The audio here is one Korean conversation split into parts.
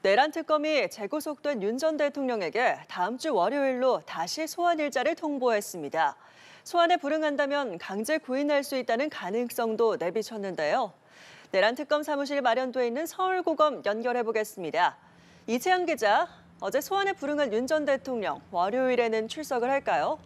내란 특검이 재구속된 윤 전 대통령에게 다음 주 월요일로 다시 소환 일자를 통보했습니다. 소환에 불응한다면 강제 구인할 수 있다는 가능성도 내비쳤는데요. 내란 특검 사무실이 마련돼 있는 서울고검 연결해 보겠습니다. 이채연 기자, 어제 소환에 불응한 윤 전 대통령, 월요일에는 출석을 할까요?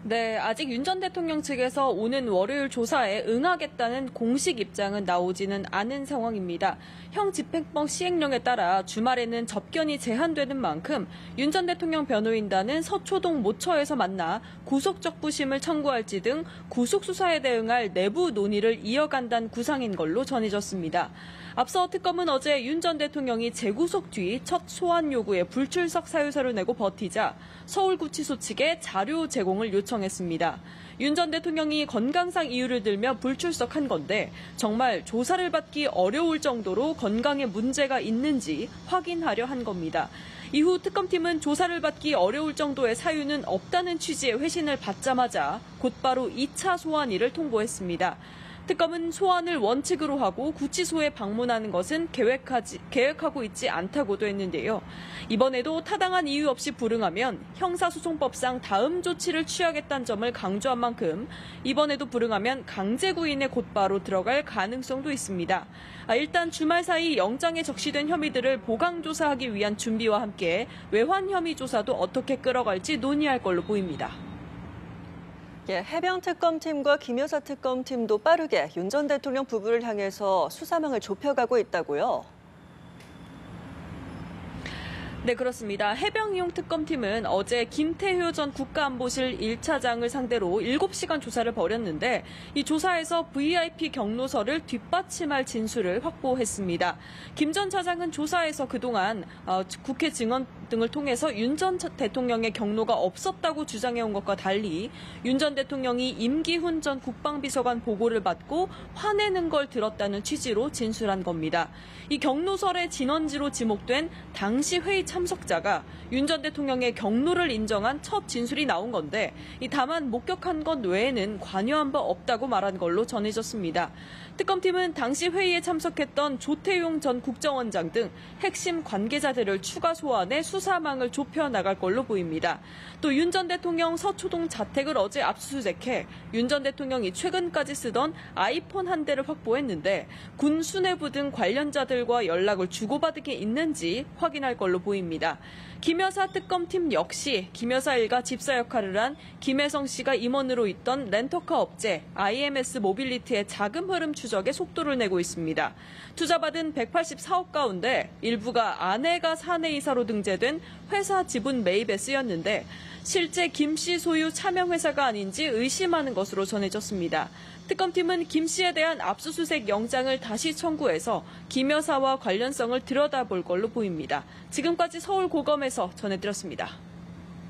네, 아직 윤 전 대통령 측에서 오는 월요일 조사에 응하겠다는 공식 입장은 나오지는 않은 상황입니다. 형 집행법 시행령에 따라 주말에는 접견이 제한되는 만큼 윤 전 대통령 변호인단은 서초동 모처에서 만나 구속적부심을 청구할지 등 구속수사에 대응할 내부 논의를 이어간다는 구상인 걸로 전해졌습니다. 앞서 특검은 어제 윤 전 대통령이 재구속 뒤 첫 소환 요구에 불출석 사유서를 내고 버티자 서울구치소 측에 자료 제공을 요청했습니다. 윤 전 대통령이 건강상 이유를 들며 불출석한 건데 정말 조사를 받기 어려울 정도로 건강에 문제가 있는지 확인하려 한 겁니다. 이후 특검팀은 조사를 받기 어려울 정도의 사유는 없다는 취지의 회신을 받자마자 곧바로 2차 소환일을 통보했습니다. 특검은 소환을 원칙으로 하고 구치소에 방문하는 것은 계획하고 있지 않다고도 했는데요. 이번에도 타당한 이유 없이 불응하면 형사소송법상 다음 조치를 취하겠다는 점을 강조한 만큼 이번에도 불응하면 강제구인에 곧바로 들어갈 가능성도 있습니다. 일단 주말 사이 영장에 적시된 혐의들을 보강조사하기 위한 준비와 함께 외환 혐의 조사도 어떻게 끌어갈지 논의할 걸로 보입니다. 해병특검팀과 김여사 특검팀도 빠르게 윤 전 대통령 부부를 향해서 수사망을 좁혀가고 있다고요? 네, 그렇습니다. 해병이용 특검팀은 어제 김태효 전 국가안보실 1차장을 상대로 7시간 조사를 벌였는데 이 조사에서 VIP 경로서를 뒷받침할 진술을 확보했습니다. 김 전 차장은 조사에서 그동안 국회 증언 등을 통해서 윤 전 대통령의 경로가 없었다고 주장해온 것과 달리 윤 전 대통령이 임기훈 전 국방비서관 보고를 받고 화내는 걸 들었다는 취지로 진술한 겁니다. 이 경로설의 진원지로 지목된 당시 회의 참석자가 윤 전 대통령의 경로를 인정한 첫 진술이 나온 건데 다만 목격한 것 외에는 관여한 바 없다고 말한 걸로 전해졌습니다. 특검팀은 당시 회의에 참석했던 조태용 전 국정원장 등 핵심 관계자들을 추가 소환해 수사망을 좁혀 나갈 걸로 보입니다. 또 윤 전 대통령 서초동 자택을 어제 압수수색해 윤 전 대통령이 최근까지 쓰던 아이폰 한 대를 확보했는데 군 수뇌부 등 관련자들과 연락을 주고받은 게 있는지 확인할 걸로 보입니다. 김여사 특검팀 역시 김여사 일가 집사 역할을 한 김혜성 씨가 임원으로 있던 렌터카 업체 IMS 모빌리티의 자금 흐름 추적에 속도를 내고 있습니다. 투자받은 184억 가운데 일부가 아내가 사내이사로 등재된 회사 지분 매입에 쓰였는데 실제 김 씨 소유 차명회사가 아닌지 의심하는 것으로 전해졌습니다. 특검팀은 김 씨에 대한 압수수색 영장을 다시 청구해서 김 여사와 관련성을 들여다볼 걸로 보입니다. 지금까지 서울고검에서 전해드렸습니다.